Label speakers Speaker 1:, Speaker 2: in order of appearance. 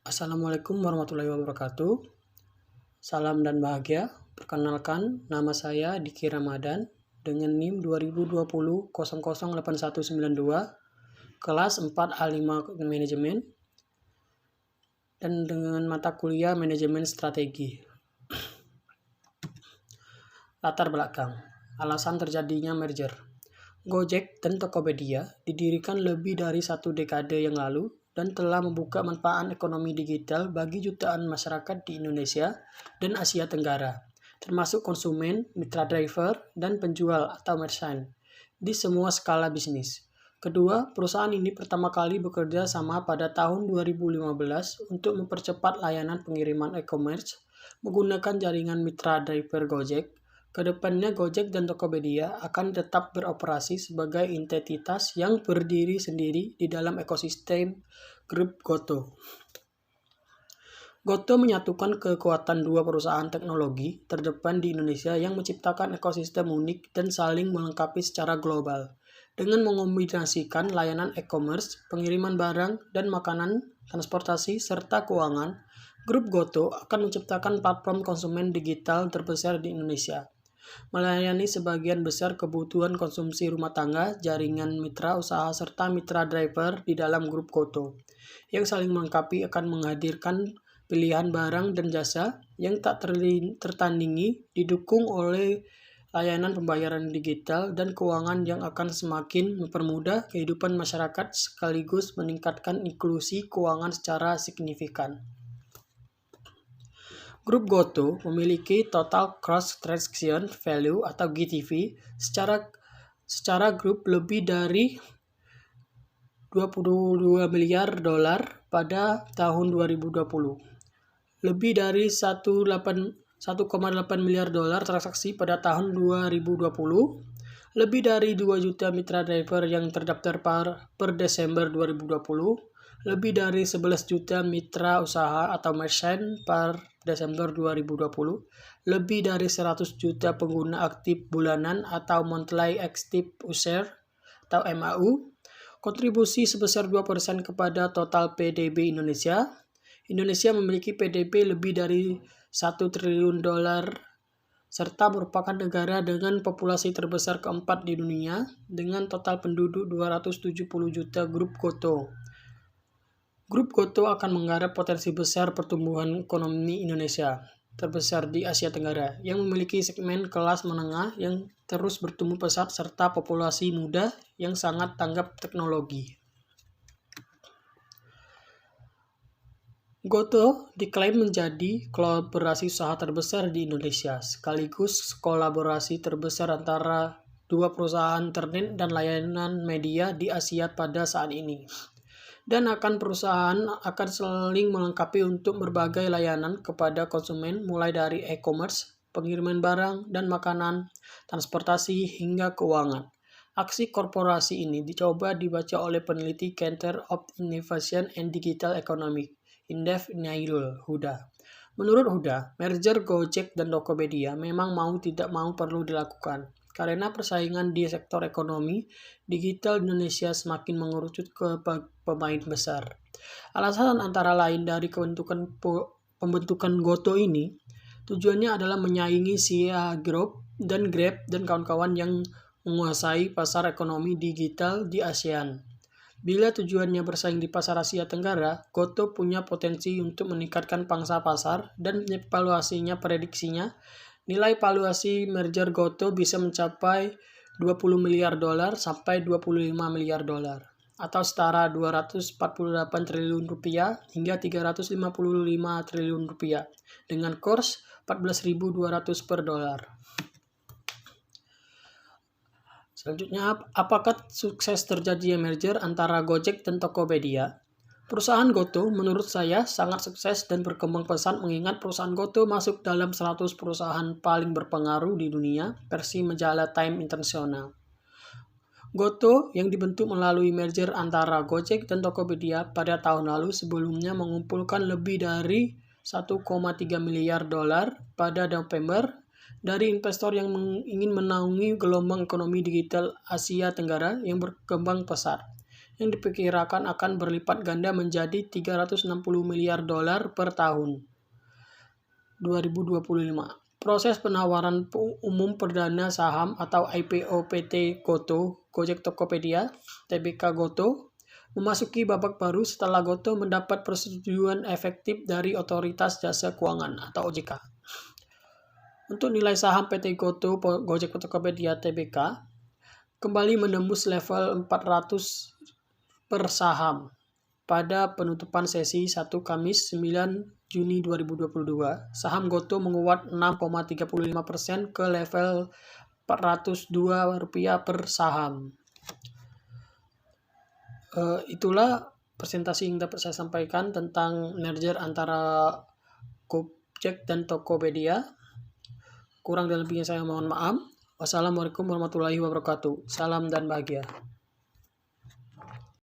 Speaker 1: Assalamualaikum warahmatullahi wabarakatuh. Salam dan bahagia. Perkenalkan, nama saya Diki Ramadan dengan NIM 2020 008192, kelas 4A5 Manajemen, dan dengan mata kuliah Manajemen Strategi. Latar belakang, alasan terjadinya merger. Gojek dan Tokopedia didirikan lebih dari 1 dekade yang lalu dan telah membuka manfaat ekonomi digital bagi jutaan masyarakat di Indonesia dan Asia Tenggara, termasuk konsumen, mitra driver, dan penjual atau merchant, di semua skala bisnis. Kedua, perusahaan ini pertama kali bekerja sama pada tahun 2015 untuk mempercepat layanan pengiriman e-commerce menggunakan jaringan mitra driver Gojek. Kedepannya Gojek dan Tokopedia akan tetap beroperasi sebagai entitas yang berdiri sendiri di dalam ekosistem grup Goto. Goto menyatukan kekuatan dua perusahaan teknologi terdepan di Indonesia yang menciptakan ekosistem unik dan saling melengkapi secara global. Dengan mengombinasikan layanan e-commerce, pengiriman barang dan makanan, transportasi, serta keuangan, grup Goto akan menciptakan platform konsumen digital terbesar di Indonesia, melayani sebagian besar kebutuhan konsumsi rumah tangga, jaringan mitra usaha, serta mitra driver di dalam grup Goto, yang saling melengkapi akan menghadirkan pilihan barang dan jasa yang tak tertandingi, didukung oleh layanan pembayaran digital dan keuangan yang akan semakin mempermudah kehidupan masyarakat sekaligus meningkatkan inklusi keuangan secara signifikan. Grup Goto memiliki Total Gross Transaction Value atau GTV secara grup lebih dari $22 miliar pada tahun 2020. Lebih dari 1,8 miliar transaksi pada tahun 2020. Lebih dari 2 juta mitra driver yang terdaftar per Desember 2020. Lebih dari 11 juta mitra usaha atau merchant per Desember 2020, lebih dari 100 juta pengguna aktif bulanan atau monthly active user atau MAU, kontribusi sebesar 2% kepada total PDB Indonesia. Indonesia memiliki PDB lebih dari $1 triliun, serta merupakan negara dengan populasi terbesar keempat di dunia, dengan total penduduk 270 juta. Grup Goto akan menggarap potensi besar pertumbuhan ekonomi Indonesia, terbesar di Asia Tenggara, yang memiliki segmen kelas menengah yang terus bertumbuh pesat serta populasi muda yang sangat tanggap teknologi. Goto diklaim menjadi kolaborasi usaha terbesar di Indonesia, sekaligus kolaborasi terbesar antara dua perusahaan internet dan layanan media di Asia pada saat ini. Dan perusahaan akan saling melengkapi untuk berbagai layanan kepada konsumen, mulai dari e-commerce, pengiriman barang dan makanan, transportasi, hingga keuangan. Aksi korporasi ini dibaca oleh peneliti Center of Innovation and Digital Economics, Indef Nailul Huda. Menurut Huda, merger Gojek dan Tokopedia memang mau tidak mau perlu dilakukan, karena persaingan di sektor ekonomi digital Indonesia semakin mengerucut ke pemain besar. Alasan antara lain dari pembentukan Goto ini, tujuannya adalah menyaingi Sia Group dan Grab dan kawan-kawan yang menguasai pasar ekonomi digital di ASEAN. Bila tujuannya bersaing di pasar Asia Tenggara, Goto punya potensi untuk meningkatkan pangsa pasar dan prediksinya. Nilai valuasi merger Goto bisa mencapai $20 miliar sampai $25 miliar, atau setara $248 triliun hingga $355 triliun, dengan kurs 14.200 per dolar. Selanjutnya, apakah sukses terjadinya merger antara Gojek dan Tokopedia? Perusahaan Goto menurut saya sangat sukses dan berkembang pesat, mengingat perusahaan Goto masuk dalam 100 perusahaan paling berpengaruh di dunia versi majalah Time International. Goto yang dibentuk melalui merger antara Gojek dan Tokopedia pada tahun lalu sebelumnya mengumpulkan lebih dari $1,3 miliar pada November dari investor yang ingin menaungi gelombang ekonomi digital Asia Tenggara yang berkembang pesat. yang diperkirakan akan berlipat ganda menjadi 360 miliar dolar per tahun 2025. Proses penawaran umum perdana saham atau IPO PT GoTo, Gojek Tokopedia, Tbk GoTo, memasuki babak baru setelah GoTo mendapat persetujuan efektif dari Otoritas Jasa Keuangan atau OJK. Untuk nilai saham PT GoTo, Gojek Tokopedia, Tbk, kembali menembus level 400 per saham pada penutupan sesi 1 Kamis 9 Juni 2022. Saham GoTo menguat 6,35% ke level Rp402 per saham. Itulah presentasi yang dapat saya sampaikan tentang merger antara Gojek dan Tokopedia. Kurang dan lebihnya saya mohon maaf. Wassalamualaikum warahmatullahi wabarakatuh. Salam dan bahagia.